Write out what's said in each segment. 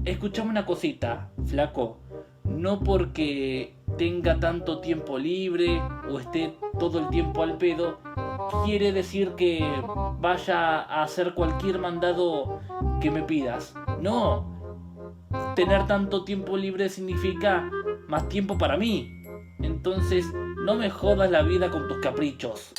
escuchame una cosita, flaco. No porque tenga tanto tiempo libre o esté todo el tiempo al pedo, quiere decir que vaya a hacer cualquier mandado que me pidas. No, tener tanto tiempo libre significa más tiempo para mí. Entonces, no me jodas la vida con tus caprichos.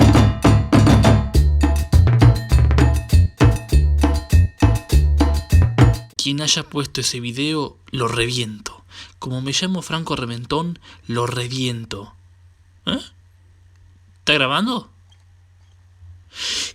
Quien haya puesto ese video, lo reviento. Como me llamo Franco Reventón, lo reviento. ¿Eh? ¿Está grabando?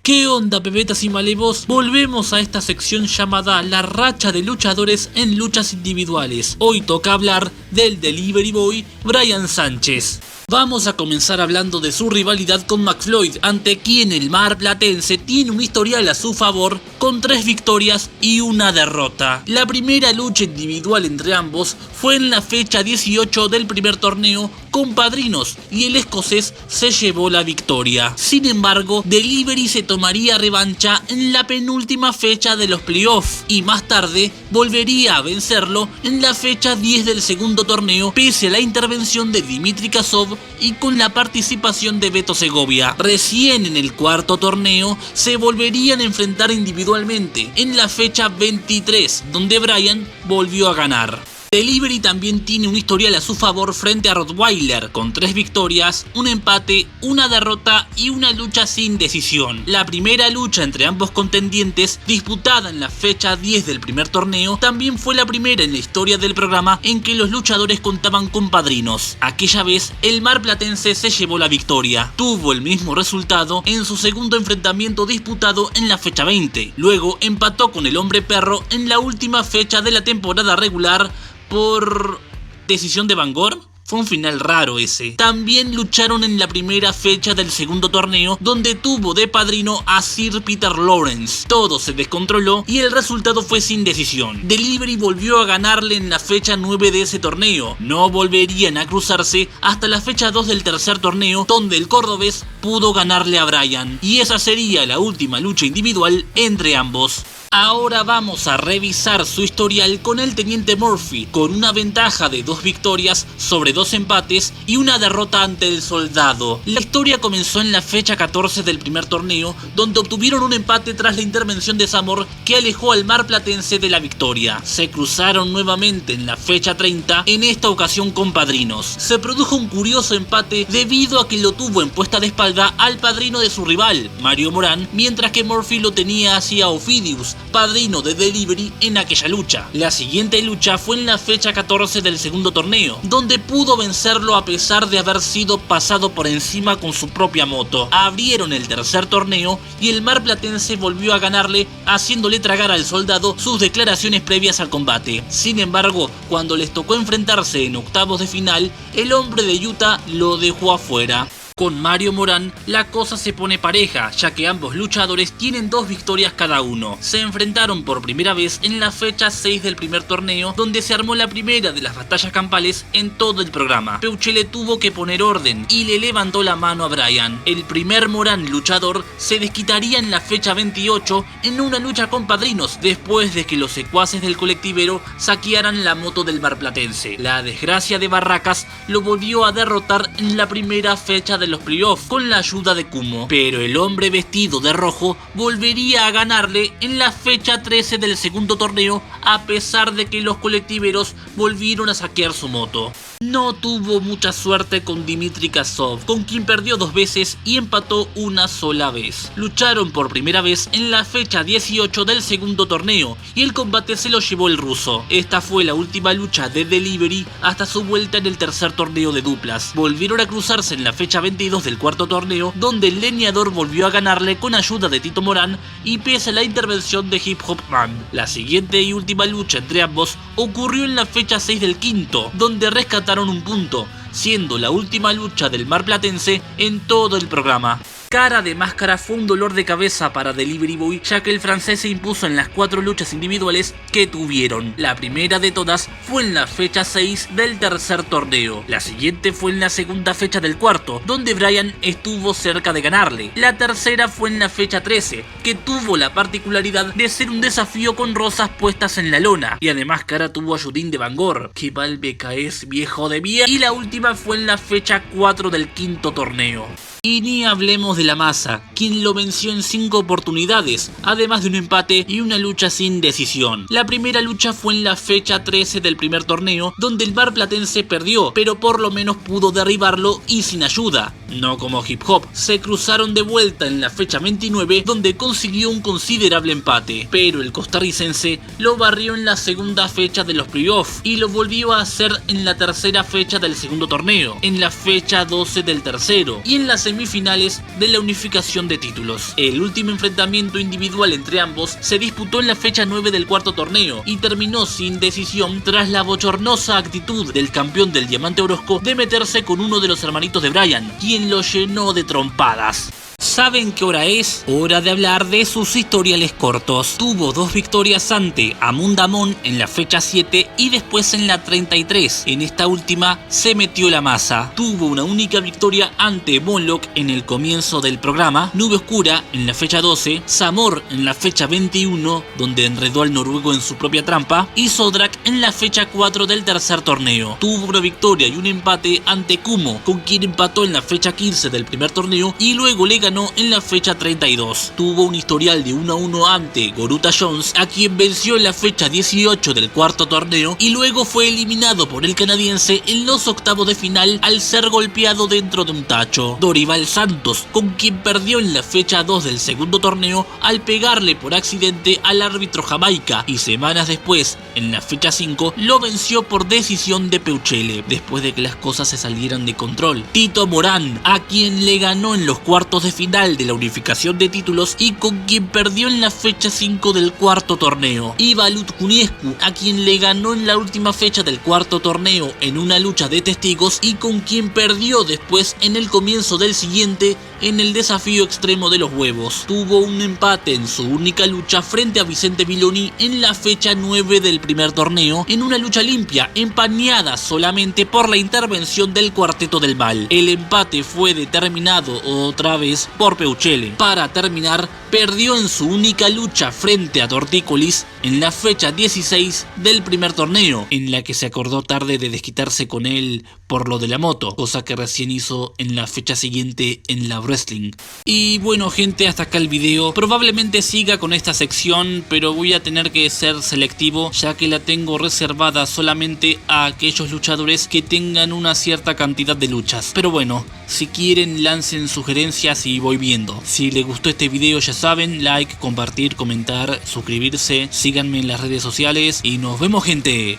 ¿Qué onda, pepetas y malevos? Volvemos a esta sección llamada La racha de luchadores en luchas individuales. Hoy toca hablar del Delivery Boy Bryan Sánchez. Vamos a comenzar hablando de su rivalidad con McFloyd, ante quien el marplatense tiene un historial a su favor con 3 victorias y una derrota. La primera lucha individual entre ambos fue en la fecha 18 del primer torneo con Padrinos y el escocés se llevó la victoria. Sin embargo, Delivery se tomaría revancha en la penúltima fecha de los playoffs y más tarde volvería a vencerlo en la fecha 10 del segundo torneo, pese a la intervención de Dmitry Kasov y con la participación de Beto Segovia. Recién en el cuarto torneo se volverían a enfrentar individualmente en la fecha 23, donde Bryan volvió a ganar. Delivery también tiene un historial a su favor frente a Rottweiler, con 3 victorias, un empate, una derrota y una lucha sin decisión. La primera lucha entre ambos contendientes, disputada en la fecha 10 del primer torneo, también fue la primera en la historia del programa en que los luchadores contaban con padrinos. Aquella vez, el marplatense se llevó la victoria. Tuvo el mismo resultado en su segundo enfrentamiento disputado en la fecha 20. Luego empató con el Hombre Perro en la última fecha de la temporada regular por decisión de Bangor. Fue un final raro ese. También lucharon en la primera fecha del segundo torneo, donde tuvo de padrino a Sir Peter Lawrence. Todo se descontroló y el resultado fue sin decisión. Delivery volvió a ganarle en la fecha 9 de ese torneo. No volverían a cruzarse hasta la fecha 2 del tercer torneo, donde el cordobés pudo ganarle a Bryan. Y esa sería la última lucha individual entre ambos. Ahora vamos a revisar su historial con el Teniente Murphy, con una ventaja de 2 victorias sobre 2 empates y una derrota ante el Soldado. La historia comenzó en la fecha 14 del primer torneo, donde obtuvieron un empate tras la intervención de Zamor, que alejó al marplatense de la victoria. Se cruzaron nuevamente en la fecha 30, en esta ocasión con padrinos. Se produjo un curioso empate debido a que lo tuvo en puesta de espalda al padrino de su rival, Mario Morán, mientras que Murphy lo tenía hacia Ophidius, padrino de Delivery en aquella lucha. La siguiente lucha fue en la fecha 14 del segundo torneo, donde pudo vencerlo a pesar de haber sido pasado por encima con su propia moto. Abrieron el tercer torneo y el marplatense volvió a ganarle, haciéndole tragar al Soldado sus declaraciones previas al combate. Sin embargo, cuando les tocó enfrentarse en octavos de final, el hombre de Utah lo dejó afuera. Con Mario Morán la cosa se pone pareja, ya que ambos luchadores tienen 2 victorias cada uno. Se enfrentaron por primera vez en la fecha 6 del primer torneo, donde se armó la primera de las batallas campales en todo el programa. Peuchele tuvo que poner orden y le levantó la mano a Bryan. El primer Morán luchador se desquitaría en la fecha 28 en una lucha con padrinos, después de que los secuaces del colectivero saquearan la moto del marplatense. La desgracia de Barracas lo volvió a derrotar en la primera fecha de los playoffs con la ayuda de Kumo, pero el hombre vestido de rojo volvería a ganarle en la fecha 13 del segundo torneo, a pesar de que los colectiveros volvieron a saquear su moto. No tuvo mucha suerte con Dmitry Kasov, con quien perdió 2 veces y empató una sola vez. Lucharon por primera vez en la fecha 18 del segundo torneo y el combate se lo llevó el ruso. Esta fue la última lucha de Delivery hasta su vuelta en el tercer torneo de duplas. Volvieron a cruzarse en la fecha 22 del cuarto torneo, donde el leñador volvió a ganarle con ayuda de Tito Morán y pese a la intervención de Hip Hop Man. La siguiente y última lucha entre ambos ocurrió en la fecha 6 del quinto, donde rescataron un punto, siendo la última lucha del marplatense en todo el programa. Cara de máscara fue un dolor de cabeza para Delivery Boy, ya que el francés se impuso en las 4 luchas individuales que tuvieron. La primera de todas fue en la fecha 6 del tercer torneo. La siguiente fue en la segunda fecha del cuarto, donde Bryan estuvo cerca de ganarle. La tercera fue en la fecha 13, que tuvo la particularidad de ser un desafío con rosas puestas en la lona. Y además Cara tuvo a Judin de Bangor, que Valbeca es viejo de mierda. Y la última fue en la fecha 4 del quinto torneo. Y ni hablemos de la Masa, quien lo venció en 5 oportunidades, además de un empate y una lucha sin decisión. La primera lucha fue en la fecha 13 del primer torneo, donde el marplatense perdió, pero por lo menos pudo derribarlo y sin ayuda. No como Hip Hop, se cruzaron de vuelta en la fecha 29, donde consiguió un considerable empate, pero el costarricense lo barrió en la segunda fecha de los playoffs y lo volvió a hacer en la tercera fecha del segundo torneo, en la fecha 12 del tercero y en las semifinales de la unificación de títulos. El último enfrentamiento individual entre ambos se disputó en la fecha 9 del cuarto torneo y terminó sin decisión tras la bochornosa actitud del campeón del Diamante Orozco de meterse con uno de los hermanitos de Bryan, quien lo llenó de trompadas. ¿Saben qué hora es? Hora de hablar de sus historiales cortos. Tuvo 2 victorias ante Amundamon en la fecha 7 y después en la 33. En esta última se metió la Masa. Tuvo una única victoria ante Monlock en el comienzo del programa, Nube Oscura en la fecha 12, Zamor en la fecha 21, donde enredó al noruego en su propia trampa, y Zodrak en la fecha 4 del tercer torneo. Tuvo una victoria y un empate ante Kumo, con quien empató en la fecha 15 del primer torneo y luego le ganó en la fecha 32. Tuvo un historial de 1-1 ante Goruta Jones, a quien venció en la fecha 18 del cuarto torneo y luego fue eliminado por el canadiense en los octavos de final al ser golpeado dentro de un tacho. Dorival Santos, con quien perdió en la fecha 2 del segundo torneo al pegarle por accidente al árbitro Jamaica, y semanas después, en la fecha 5, lo venció por decisión de Peuchele, después de que las cosas se salieran de control. Tito Morán, a quien le ganó en los cuartos de final de la unificación de títulos y con quien perdió en la fecha 5 del cuarto torneo. Y Balut Cuniescu, a quien le ganó en la última fecha del cuarto torneo en una lucha de testigos y con quien perdió después en el comienzo del siguiente en el desafío extremo de los huevos. Tuvo un empate en su única lucha frente a Vicente Viloni en la fecha 9 del primer torneo, en una lucha limpia, empañada solamente por la intervención del Cuarteto del Mal. El empate fue determinado otra vez por Peuchele. Para terminar, perdió en su única lucha frente a Tortícolis en la fecha 16 del primer torneo, en la que se acordó tarde de desquitarse con él por lo de la moto, cosa que recién hizo en la fecha siguiente en la wrestling. Y bueno gente, hasta acá el video. Probablemente siga con esta sección, pero voy a tener que ser selectivo, ya que la tengo reservada solamente a aquellos luchadores que tengan una cierta cantidad de luchas. Pero bueno, si quieren lancen sugerencias y voy viendo. Si les gustó este video ya saben, like, compartir, comentar, suscribirse, síganme en las redes sociales y nos vemos gente.